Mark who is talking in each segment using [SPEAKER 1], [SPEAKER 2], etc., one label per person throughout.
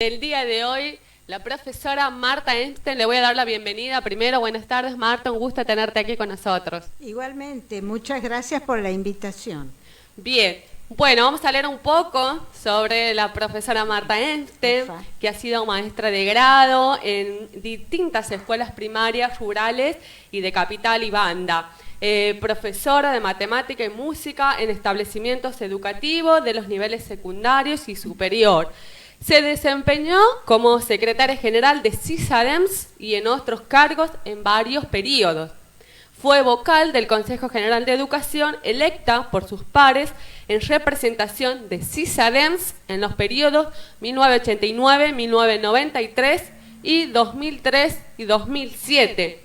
[SPEAKER 1] El día de hoy, la profesora Marta Einstein, le voy a dar la bienvenida. Primero, buenas tardes, Marta, un gusto tenerte aquí con nosotros.
[SPEAKER 2] Igualmente, muchas gracias por la invitación.
[SPEAKER 1] Bien, bueno, vamos a leer un poco sobre la profesora Marta Einstein, que ha sido maestra de grado en distintas escuelas primarias, rurales y de capital y banda. Profesora de matemática y música en establecimientos educativos de los niveles secundarios y superior. Se desempeñó como secretaria general de CISADEMS y en otros cargos en varios periodos. Fue vocal del Consejo General de Educación electa por sus pares en representación de CISADEMS en los periodos 1989, 1993 y 2003 y 2007.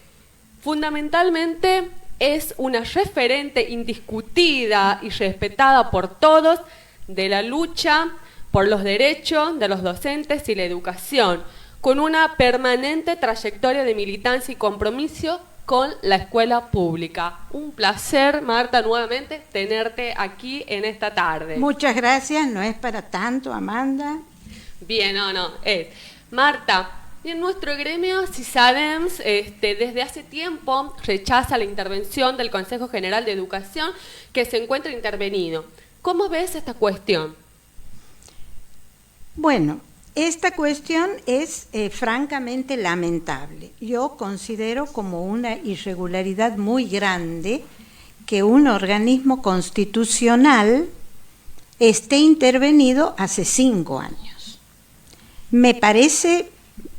[SPEAKER 1] Fundamentalmente es una referente indiscutida y respetada por todos de la lucha por los derechos de los docentes y la educación, con una permanente trayectoria de militancia y compromiso con la escuela pública. Un placer, Marta, nuevamente tenerte aquí en esta tarde.
[SPEAKER 2] Muchas gracias, no es para tanto, Amanda.
[SPEAKER 1] Bien, no, es. Marta, en nuestro gremio CISADEMS desde hace tiempo rechaza la intervención del Consejo General de Educación que se encuentra intervenido. ¿Cómo ves esta cuestión?
[SPEAKER 2] Bueno, esta cuestión es francamente lamentable. Yo considero como una irregularidad muy grande que un organismo constitucional esté intervenido hace 5 años. Me parece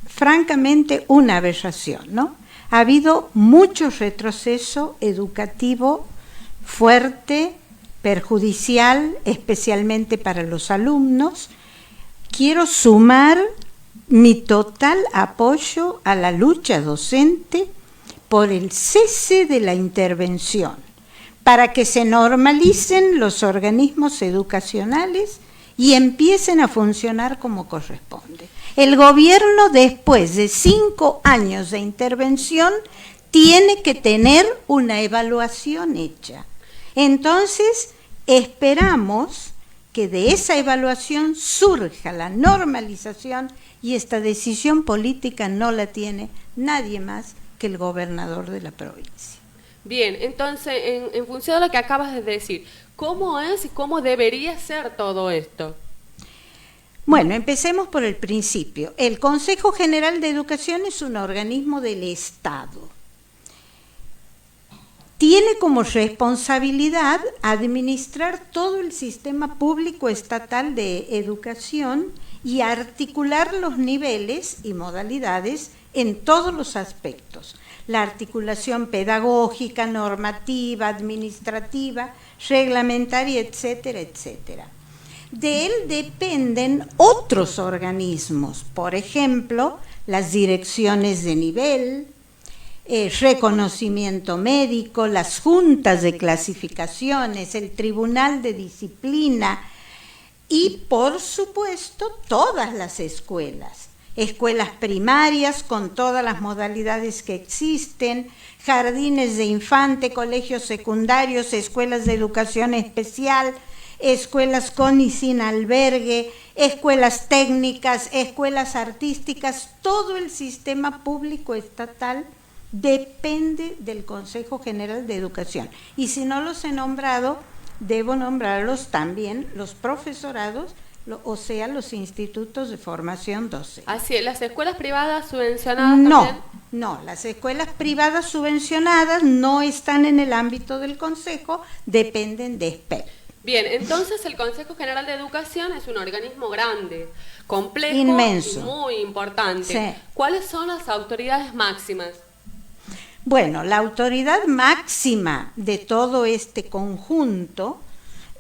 [SPEAKER 2] francamente una aberración, ¿no? Ha habido mucho retroceso educativo fuerte, perjudicial, especialmente para los alumnos. Quiero sumar mi total apoyo a la lucha docente por el cese de la intervención, para que se normalicen los organismos educacionales y empiecen a funcionar como corresponde. El gobierno, después de 5 años de intervención, tiene que tener una evaluación hecha. Entonces, esperamos que de esa evaluación surja la normalización y esta decisión política no la tiene nadie más que el gobernador de la provincia.
[SPEAKER 1] Bien, entonces, en función de lo que acabas de decir, ¿cómo es y cómo debería ser todo esto?
[SPEAKER 2] Bueno, empecemos por el principio. El Consejo General de Educación es un organismo del Estado. Tiene como responsabilidad administrar todo el sistema público estatal de educación y articular los niveles y modalidades en todos los aspectos. La articulación pedagógica, normativa, administrativa, reglamentaria, etcétera, etcétera. De él dependen otros organismos, por ejemplo, las direcciones de nivel, reconocimiento médico, las juntas de clasificaciones, el tribunal de disciplina y, por supuesto, todas las escuelas primarias con todas las modalidades que existen, jardines de infante, colegios secundarios, escuelas de educación especial, escuelas con y sin albergue, escuelas técnicas, escuelas artísticas, todo el sistema público estatal depende del Consejo General de Educación. Y si no los he nombrado, debo nombrarlos también los profesorados, o sea, los institutos de formación docente.
[SPEAKER 1] Así es, las escuelas privadas subvencionadas también.
[SPEAKER 2] No, las escuelas privadas subvencionadas no están en el ámbito del Consejo, dependen de SPED.
[SPEAKER 1] Bien, entonces el Consejo General de Educación es un organismo grande, complejo,
[SPEAKER 2] inmenso,
[SPEAKER 1] y muy importante.
[SPEAKER 2] Sí.
[SPEAKER 1] ¿Cuáles son las autoridades máximas?
[SPEAKER 2] Bueno, la autoridad máxima de todo este conjunto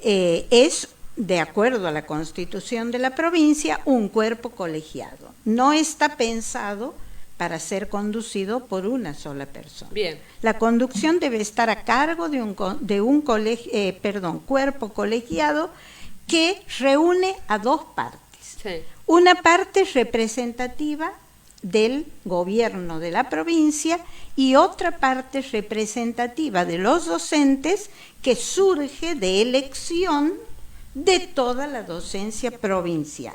[SPEAKER 2] es, de acuerdo a la Constitución de la provincia, un cuerpo colegiado. No está pensado para ser conducido por una sola persona.
[SPEAKER 1] Bien.
[SPEAKER 2] La conducción debe estar a cargo de un cuerpo colegiado que reúne a 2 partes.
[SPEAKER 1] Sí.
[SPEAKER 2] Una parte representativa del gobierno de la provincia y otra parte representativa de los docentes que surge de elección de toda la docencia provincial.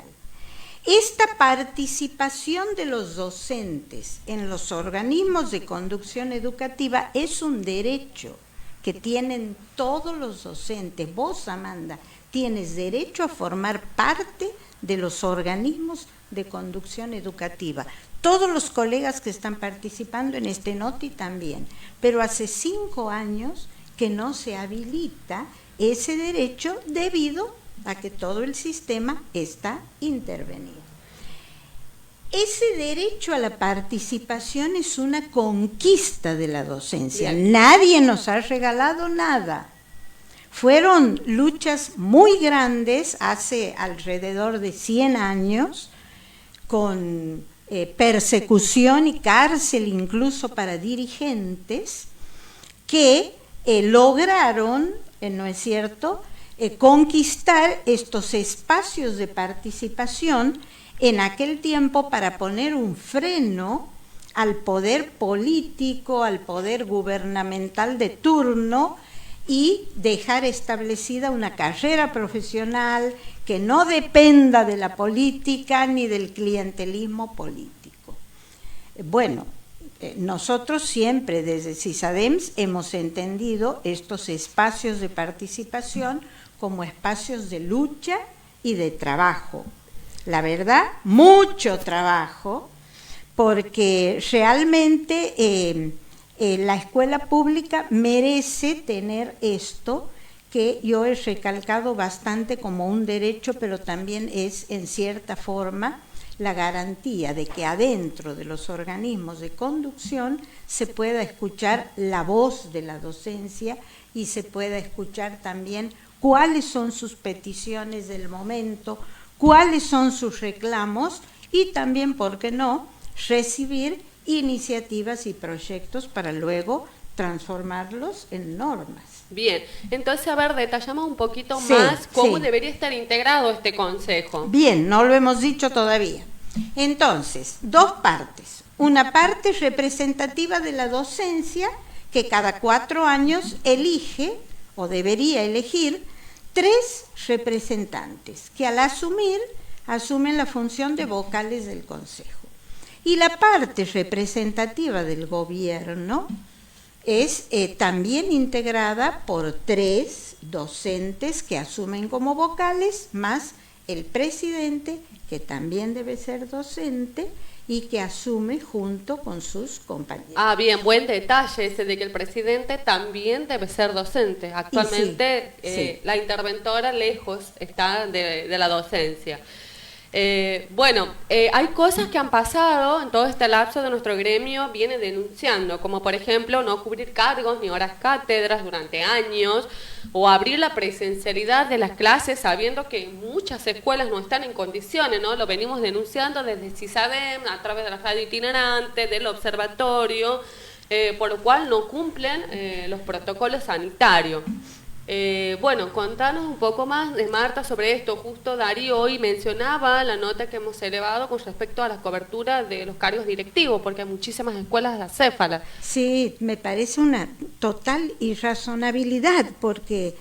[SPEAKER 2] Esta participación de los docentes en los organismos de conducción educativa es un derecho que tienen todos los docentes. Vos, Amanda, tienes derecho a formar parte de los organismos de conducción educativa. Todos los colegas que están participando en este NOTI también. Pero hace 5 años que no se habilita ese derecho debido a que todo el sistema está intervenido. Ese derecho a la participación es una conquista de la docencia. Bien. Nadie nos ha regalado nada. Fueron luchas muy grandes hace alrededor de 100 años, con persecución y cárcel incluso para dirigentes, que lograron, ¿no es cierto?, conquistar estos espacios de participación en aquel tiempo para poner un freno al poder político, al poder gubernamental de turno y dejar establecida una carrera profesional que no dependa de la política ni del clientelismo político. Bueno, nosotros siempre desde CISADEMS hemos entendido estos espacios de participación como espacios de lucha y de trabajo. La verdad, mucho trabajo, porque realmente la escuela pública merece tener esto que yo he recalcado bastante como un derecho, pero también es en cierta forma la garantía de que adentro de los organismos de conducción se pueda escuchar la voz de la docencia y se pueda escuchar también cuáles son sus peticiones del momento, cuáles son sus reclamos y también, ¿por qué no?, recibir iniciativas y proyectos para luego transformarlos en normas.
[SPEAKER 1] Bien, entonces, a ver, detallamos un poquito más cómo debería estar integrado este consejo.
[SPEAKER 2] Bien, no lo hemos dicho todavía. Entonces, 2 partes. Una parte representativa de la docencia, que cada 4 años elige, o debería elegir, 3 representantes, que al asumen la función de vocales del consejo. Y la parte representativa del gobierno es también integrada por 3 docentes que asumen como vocales, más el presidente, que también debe ser docente y que asume junto con sus compañeros.
[SPEAKER 1] Ah, bien, buen detalle ese de que el presidente también debe ser docente. Actualmente la interventora lejos está de la docencia. Hay cosas que han pasado en todo este lapso de nuestro gremio, viene denunciando, como por ejemplo no cubrir cargos ni horas cátedras durante años, o abrir la presencialidad de las clases sabiendo que muchas escuelas no están en condiciones, ¿no? Lo venimos denunciando desde CISADEM, a través de la radio itinerante, del observatorio, por lo cual no cumplen los protocolos sanitarios. Contanos un poco más de Marta sobre esto. Justo Darío hoy mencionaba la nota que hemos elevado con respecto a la cobertura de los cargos directivos, porque hay muchísimas escuelas de acéfalas.
[SPEAKER 2] Sí, me parece una total irrazonabilidad, porque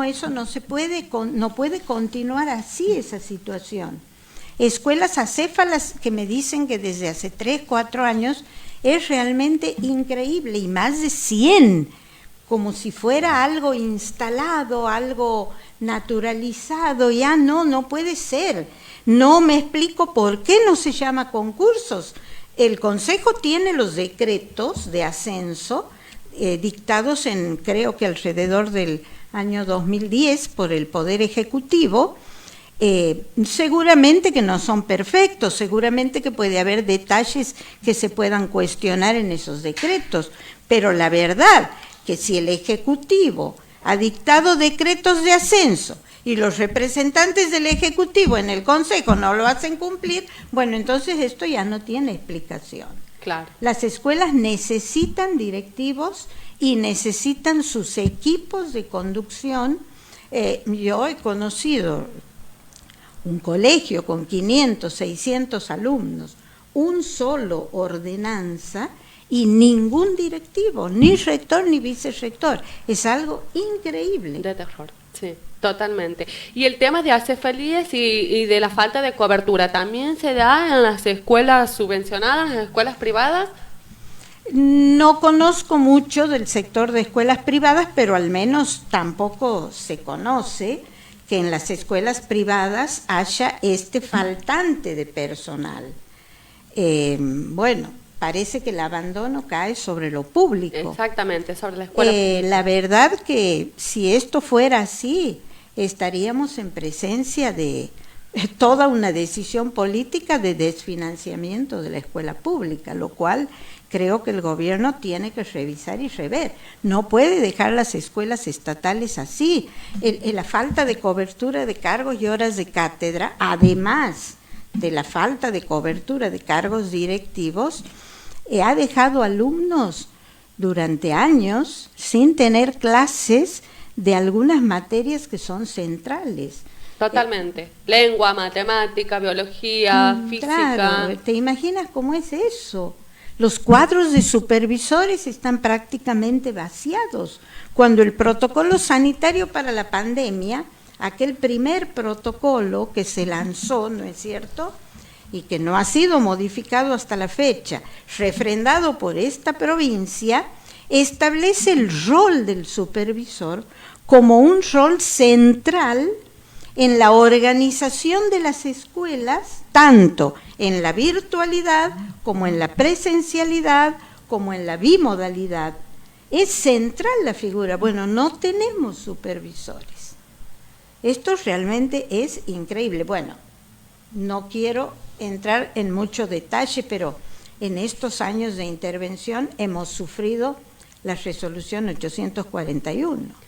[SPEAKER 2] eso no se puede, no puede continuar así esa situación. Escuelas acéfalas que me dicen que desde hace 3, 4 años es realmente increíble, y más de 100, como si fuera algo instalado, algo naturalizado. Ya no puede ser. No me explico por qué no se llama concursos. El Consejo tiene los decretos de ascenso dictados creo que alrededor del año 2010 por el Poder Ejecutivo. Seguramente que no son perfectos, seguramente que puede haber detalles que se puedan cuestionar en esos decretos, pero la verdad que si el Ejecutivo ha dictado decretos de ascenso y los representantes del Ejecutivo en el Consejo no lo hacen cumplir, bueno, entonces esto ya no tiene explicación.
[SPEAKER 1] Claro.
[SPEAKER 2] Las escuelas necesitan directivos y necesitan sus equipos de conducción. Yo he conocido un colegio con 500, 600 alumnos, un solo ordenanza, y ningún directivo, ni rector ni vicerrector. Es algo increíble.
[SPEAKER 1] De terror, sí. Totalmente. Y el tema de acefalíes y de la falta de cobertura, ¿también se da en las escuelas subvencionadas, en las escuelas privadas?
[SPEAKER 2] No conozco mucho del sector de escuelas privadas, pero al menos tampoco se conoce que en las escuelas privadas haya este faltante de personal. Bueno, parece que el abandono cae sobre lo público.
[SPEAKER 1] Exactamente, sobre la escuela pública.
[SPEAKER 2] La verdad que si esto fuera así, estaríamos en presencia de toda una decisión política de desfinanciamiento de la escuela pública, lo cual creo que el gobierno tiene que revisar y rever. No puede dejar las escuelas estatales así. La falta de cobertura de cargos y horas de cátedra, además de la falta de cobertura de cargos directivos, ha dejado alumnos durante años sin tener clases de algunas materias que son centrales.
[SPEAKER 1] Totalmente. Lengua, matemática, biología, física.
[SPEAKER 2] Claro, ¿te imaginas cómo es eso? Los cuadros de supervisores están prácticamente vaciados. Cuando el protocolo sanitario para la pandemia, aquel primer protocolo que se lanzó, ¿no es cierto?, y que no ha sido modificado hasta la fecha, refrendado por esta provincia, establece el rol del supervisor como un rol central en la organización de las escuelas, tanto en la virtualidad como en la presencialidad, como en la bimodalidad. Es central la figura. Bueno, no tenemos supervisores. Esto realmente es increíble. Bueno, no quiero entrar en mucho detalle, pero en estos años de intervención hemos sufrido la resolución 841.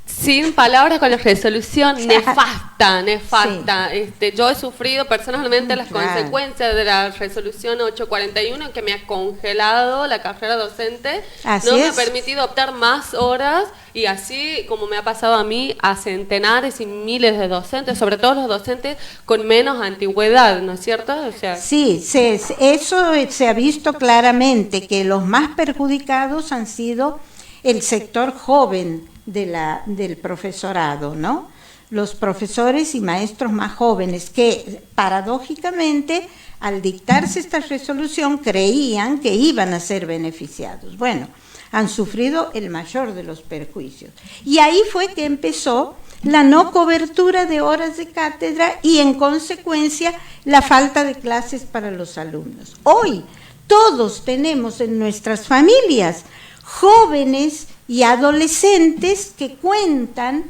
[SPEAKER 1] Sin palabras con la resolución, nefasta. Sí. Yo he sufrido personalmente las consecuencias de la resolución 841, que me ha congelado la carrera docente, no me ha permitido optar más horas, y así como me ha pasado a mí, a centenares y miles de docentes, sobre todo los docentes con menos antigüedad, ¿no es cierto? O sea,
[SPEAKER 2] sí, eso se ha visto claramente, que los más perjudicados han sido el sector joven del profesorado, ¿no? Los profesores y maestros más jóvenes que, paradójicamente, al dictarse esta resolución, creían que iban a ser beneficiados. Bueno, han sufrido el mayor de los perjuicios. Y ahí fue que empezó la no cobertura de horas de cátedra y, en consecuencia, la falta de clases para los alumnos. Hoy, todos tenemos en nuestras familias jóvenes y adolescentes que cuentan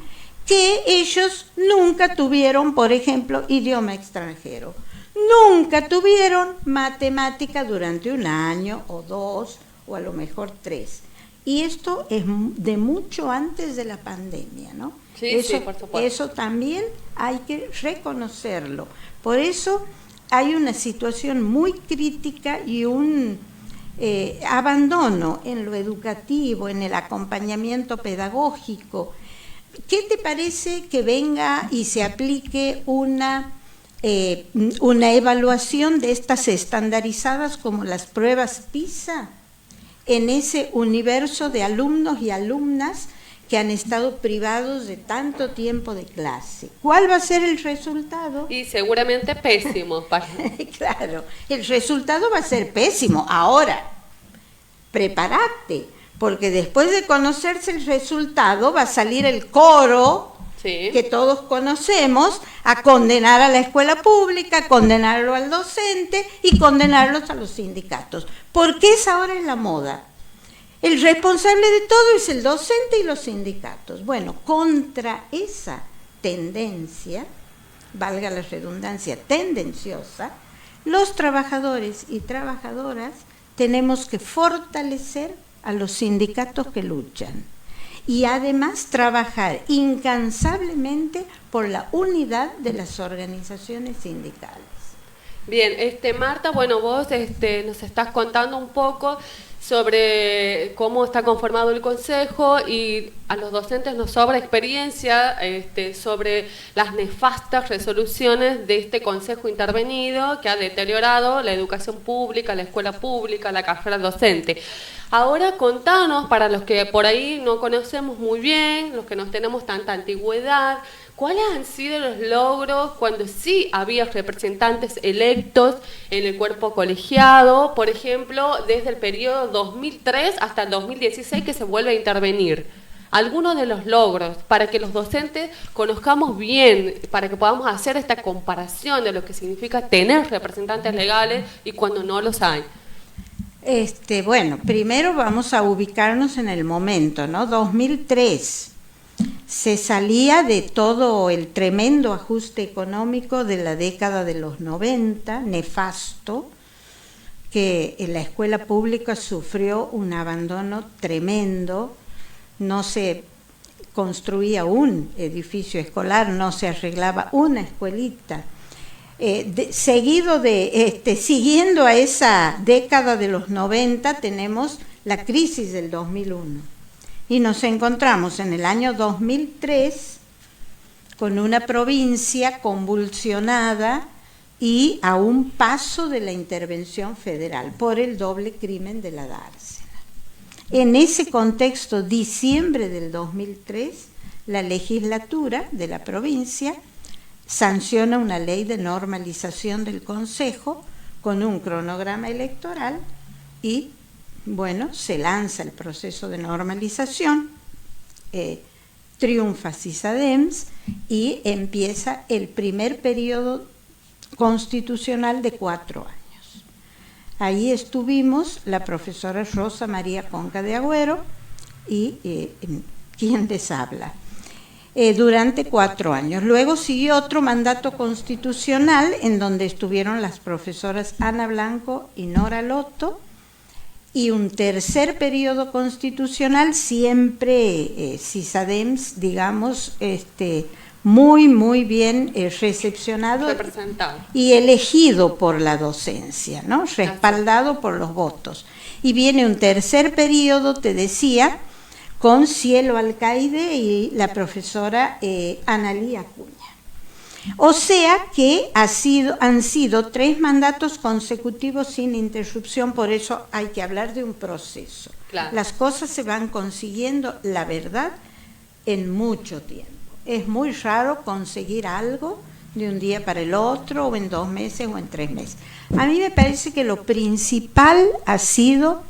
[SPEAKER 2] que ellos nunca tuvieron, por ejemplo, idioma extranjero, nunca tuvieron matemática durante un año o dos, o a lo mejor 3. Y esto es de mucho antes de la pandemia, ¿no?
[SPEAKER 1] Sí, sí, por supuesto.
[SPEAKER 2] Eso también hay que reconocerlo. Por eso hay una situación muy crítica y un abandono en lo educativo, en el acompañamiento pedagógico. ¿Qué te parece que venga y se aplique una evaluación de estas estandarizadas como las pruebas PISA en ese universo de alumnos y alumnas que han estado privados de tanto tiempo de clase? ¿Cuál va a ser el resultado?
[SPEAKER 1] Y seguramente pésimo.
[SPEAKER 2] Claro, el resultado va a ser pésimo. Ahora, prepárate, porque después de conocerse el resultado va a salir el coro, sí, que todos conocemos, a condenar a la escuela pública, a condenarlo al docente y condenarlos a los sindicatos. Porque esa ahora es la moda. El responsable de todo es el docente y los sindicatos. Bueno, contra esa tendencia, valga la redundancia, tendenciosa, los trabajadores y trabajadoras tenemos que fortalecer a los sindicatos que luchan y además trabajar incansablemente por la unidad de las organizaciones sindicales.
[SPEAKER 1] Bien, Marta, bueno, vos nos estás contando un poco sobre cómo está conformado el Consejo y a los docentes nos sobra experiencia sobre las nefastas resoluciones de este Consejo intervenido que ha deteriorado la educación pública, la escuela pública, la carrera docente. Ahora contanos, para los que por ahí no conocemos muy bien, los que no tenemos tanta antigüedad, ¿cuáles han sido los logros cuando sí había representantes electos en el cuerpo colegiado? Por ejemplo, desde el periodo 2003 hasta el 2016 que se vuelve a intervenir. Algunos de los logros para que los docentes conozcamos bien, para que podamos hacer esta comparación de lo que significa tener representantes legales y cuando no los hay.
[SPEAKER 2] Bueno, primero vamos a ubicarnos en el momento, ¿no? 2003. Se salía de todo el tremendo ajuste económico de la década de los 90, nefasto, que en la escuela pública sufrió un abandono tremendo, no se construía un edificio escolar, no se arreglaba una escuelita. Siguiendo a esa década de los 90 tenemos la crisis del 2001 y nos encontramos en el año 2003 con una provincia convulsionada y a un paso de la intervención federal por el doble crimen de la dársena. En ese contexto, diciembre del 2003, la legislatura de la provincia sanciona una ley de normalización del Consejo con un cronograma electoral y, bueno, se lanza el proceso de normalización, triunfa Sysadems y empieza el primer periodo constitucional de 4 años. Ahí estuvimos la profesora Rosa María Conca de Agüero y quien les habla. Durante 4 años. Luego siguió otro mandato constitucional en donde estuvieron las profesoras Ana Blanco y Nora Loto, y un tercer periodo constitucional siempre Sysadems, digamos, muy bien recepcionado y elegido por la docencia, ¿no? Respaldado por los votos. Y viene un tercer periodo, te decía, con Cielo Alcaide y la profesora Analí Acuña. O sea que han sido 3 mandatos consecutivos sin interrupción, por eso hay que hablar de un proceso. Claro. Las cosas se van consiguiendo, la verdad, en mucho tiempo. Es muy raro conseguir algo de un día para el otro, o en 2 meses, o en 3 meses. A mí me parece que lo principal ha sido...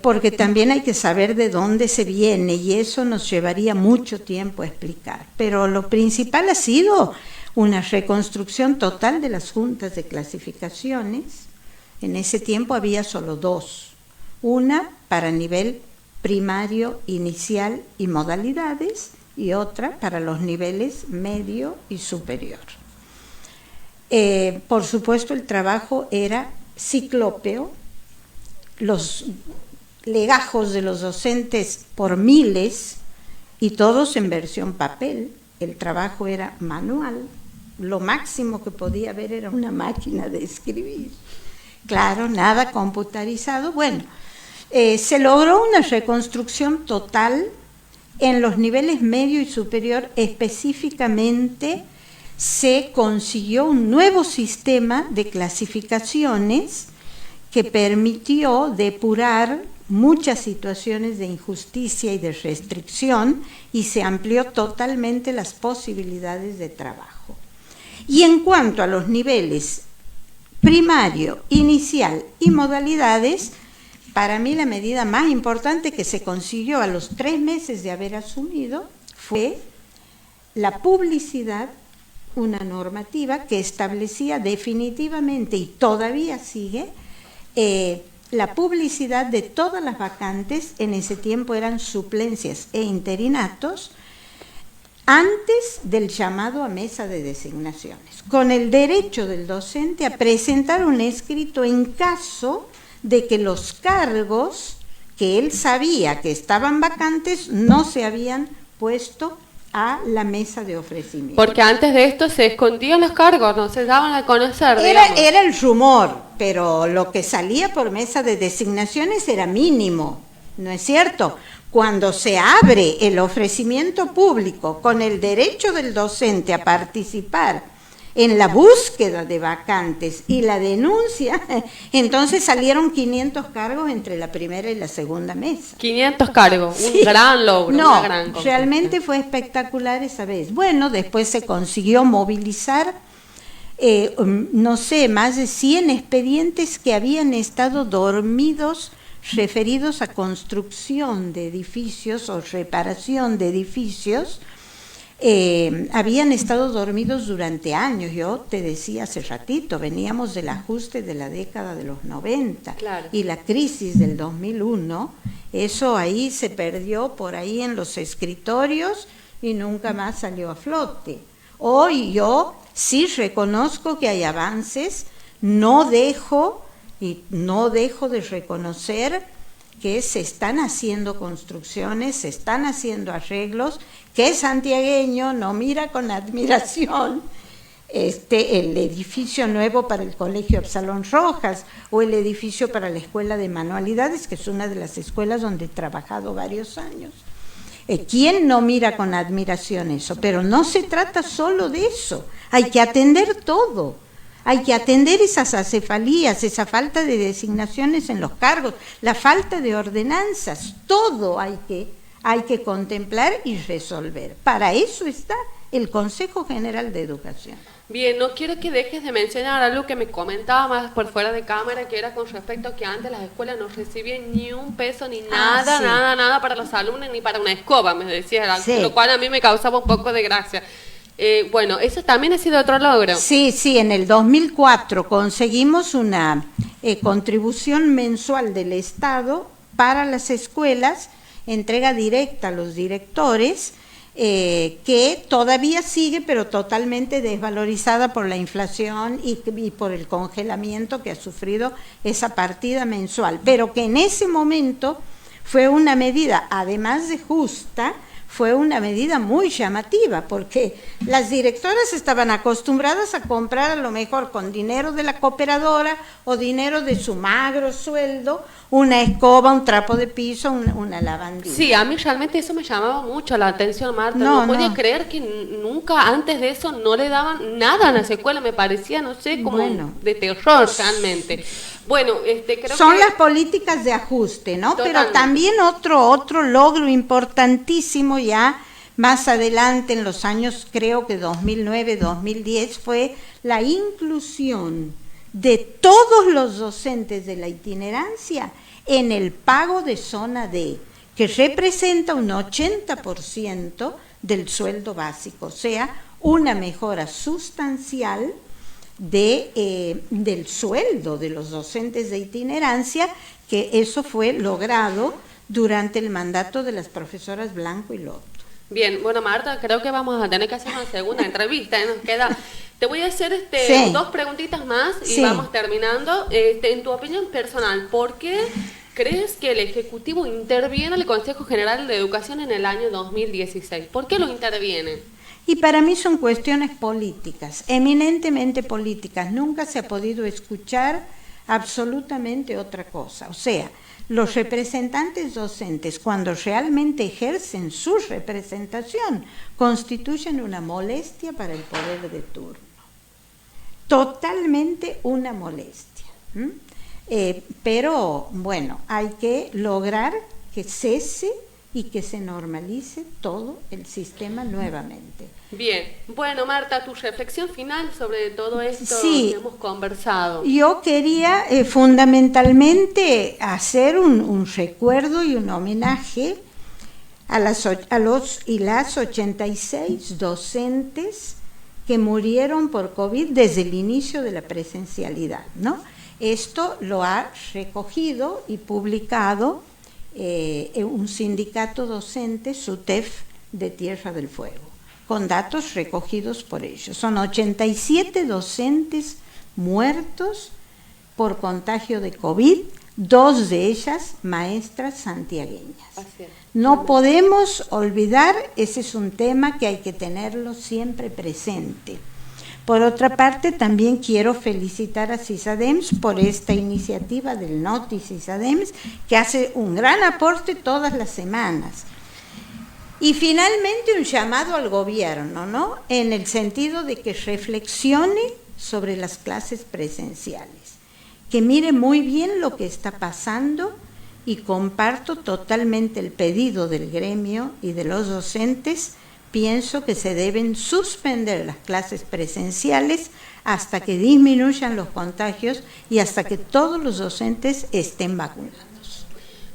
[SPEAKER 2] porque también hay que saber de dónde se viene y eso nos llevaría mucho tiempo a explicar. Pero lo principal ha sido una reconstrucción total de las juntas de clasificaciones. En ese tiempo había solo 2. Una para nivel primario, inicial y modalidades, y otra para los niveles medio y superior. Por supuesto, el trabajo era ciclópeo. Los legajos de los docentes por miles y todos en versión papel. El trabajo era manual, lo máximo que podía haber era una máquina de escribir. Claro, nada computarizado. Bueno, se logró una reconstrucción total en los niveles medio y superior. Específicamente se consiguió un nuevo sistema de clasificaciones que permitió depurar muchas situaciones de injusticia y de restricción y se amplió totalmente las posibilidades de trabajo. Y en cuanto a los niveles primario, inicial y modalidades, para mí la medida más importante que se consiguió a los 3 meses de haber asumido fue la publicidad, una normativa que establecía definitivamente y todavía sigue la publicidad de todas las vacantes. En ese tiempo eran suplencias e interinatos, antes del llamado a mesa de designaciones, con el derecho del docente a presentar un escrito en caso de que los cargos que él sabía que estaban vacantes no se habían puesto a la mesa de ofrecimiento.
[SPEAKER 1] Porque antes de esto se escondían los cargos, no se daban a conocer.
[SPEAKER 2] Era el rumor, pero lo que salía por mesa de designaciones era mínimo, ¿no es cierto? Cuando se abre el ofrecimiento público con el derecho del docente a participar en la búsqueda de vacantes y la denuncia, entonces salieron 500 cargos entre la primera y la segunda mesa.
[SPEAKER 1] 500 cargos,
[SPEAKER 2] Sí.
[SPEAKER 1] un gran logro,
[SPEAKER 2] No,
[SPEAKER 1] una gran conquista.
[SPEAKER 2] realmente fue espectacular esa vez. Bueno, después se consiguió movilizar, no sé, más de 100 expedientes que habían estado dormidos referidos a construcción de edificios o reparación de edificios. Habían estado dormidos durante años. Yo te decía hace ratito, veníamos del ajuste de la década de los 90
[SPEAKER 1] Claro.
[SPEAKER 2] y la crisis del 2001, eso ahí se perdió por ahí en los escritorios y nunca más salió a flote. Hoy yo sí reconozco que hay avances, no dejo de reconocer que se están haciendo construcciones, se están haciendo arreglos, que el santiagueño no mira con admiración el edificio nuevo para el Colegio Absalón Rojas o el edificio para la Escuela de Manualidades, que es una de las escuelas donde he trabajado varios años. ¿Quién no mira con admiración eso? Pero no se trata solo de eso, hay que atender todo. Hay que atender esas acefalías, esa falta de designaciones en los cargos, la falta de ordenanzas, todo hay que contemplar y resolver. Para eso está el Consejo General de Educación.
[SPEAKER 1] Bien, no quiero que dejes de mencionar algo que me comentaba más por fuera de cámara, que era con respecto a que antes las escuelas no recibían ni un peso, ni nada,
[SPEAKER 2] sí.
[SPEAKER 1] nada para los alumnos, ni para una escoba, me decías,
[SPEAKER 2] Sí.
[SPEAKER 1] lo cual a mí me causaba un poco de gracia. Bueno, eso también ha sido otro logro.
[SPEAKER 2] Sí, en el 2004 conseguimos una contribución mensual del Estado para las escuelas, entrega directa a los directores, que todavía sigue, pero totalmente desvalorizada por la inflación y por el congelamiento que ha sufrido esa partida mensual, pero que en ese momento fue una medida, además de justa, fue una medida muy llamativa, porque las directoras estaban acostumbradas a comprar a lo mejor con dinero de la cooperadora o dinero de su magro sueldo, una escoba, un trapo de piso, una lavandina.
[SPEAKER 1] Sí, a mí realmente eso me llamaba mucho la atención, Marta. No podía creer que nunca antes de eso no le daban nada a las escuelas, me parecía, no sé, como de terror realmente. Bueno, creo
[SPEAKER 2] son
[SPEAKER 1] que
[SPEAKER 2] las políticas de ajuste, ¿no?
[SPEAKER 1] Totalmente.
[SPEAKER 2] Pero también otro logro importantísimo ya más adelante en los años, creo que 2009, 2010, fue la inclusión de todos los docentes de la itinerancia en el pago de zona D, que representa un 80% del sueldo básico, o sea, una mejora sustancial del sueldo de los docentes de itinerancia, que eso fue logrado durante el mandato de las profesoras Blanco y Loto.
[SPEAKER 1] Bien, bueno, Marta, creo que vamos a tener que hacer una segunda entrevista, nos queda. Te voy a hacer
[SPEAKER 2] Sí.
[SPEAKER 1] 2 preguntitas más y
[SPEAKER 2] Sí.
[SPEAKER 1] vamos terminando. En tu opinión personal, ¿por qué crees que el Ejecutivo interviene en el Consejo General de Educación en el año 2016? ¿Por qué lo interviene?
[SPEAKER 2] Y para mí son cuestiones políticas, eminentemente políticas. Nunca se ha podido escuchar absolutamente otra cosa. O sea, los representantes docentes, cuando realmente ejercen su representación, constituyen una molestia para el poder de turno. Totalmente una molestia. Pero, bueno, hay que lograr que cese y que se normalice todo el sistema nuevamente.
[SPEAKER 1] Bien, bueno, Marta, tu reflexión final sobre todo esto
[SPEAKER 2] Sí.
[SPEAKER 1] que hemos conversado.
[SPEAKER 2] Yo quería fundamentalmente hacer un recuerdo y un homenaje a los y las 86 docentes que murieron por COVID desde el inicio de la presencialidad, ¿no? Esto lo ha recogido y publicado un sindicato docente, SUTEF, de Tierra del Fuego, con datos recogidos por ellos. Son 87 docentes muertos por contagio de COVID 2 de ellas maestras santiagueñas.
[SPEAKER 1] Así es.
[SPEAKER 2] No podemos olvidar, ese es un tema que hay que tenerlo siempre presente. Por otra parte, también quiero felicitar a CISADEMS por esta iniciativa del Noti CISADEMS, que hace un gran aporte todas las semanas. Y finalmente un llamado al gobierno, ¿no? En el sentido de que reflexione sobre las clases presenciales, que mire muy bien lo que está pasando, y comparto totalmente el pedido del gremio y de los docentes. Pienso que se deben suspender las clases presenciales hasta que disminuyan los contagios y hasta que todos los docentes estén vacunados.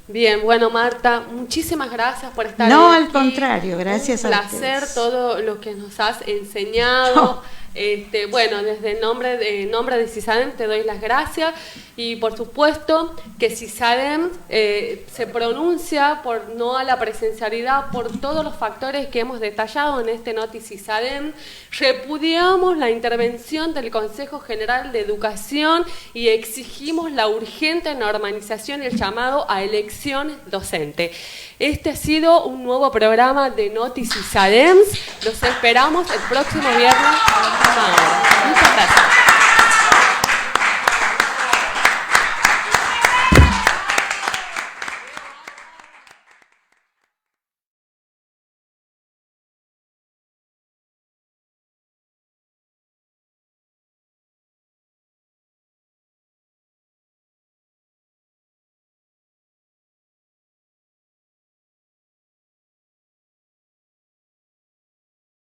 [SPEAKER 1] Bien, bueno, Marta, muchísimas gracias por estar
[SPEAKER 2] No,
[SPEAKER 1] aquí.
[SPEAKER 2] al contrario, gracias a ustedes.
[SPEAKER 1] Un placer todo lo que nos has enseñado. Bueno, desde el nombre de CISADEM te doy las gracias, y por supuesto que CISADEM se pronuncia por no a la presencialidad por todos los factores que hemos detallado en este Noti CISADEM. Repudiamos la intervención del Consejo General de Educación y exigimos la urgente normalización y el llamado a elección docente. Este ha sido un nuevo programa de Noti CISADEM. Los esperamos el próximo viernes. Muchas gracias.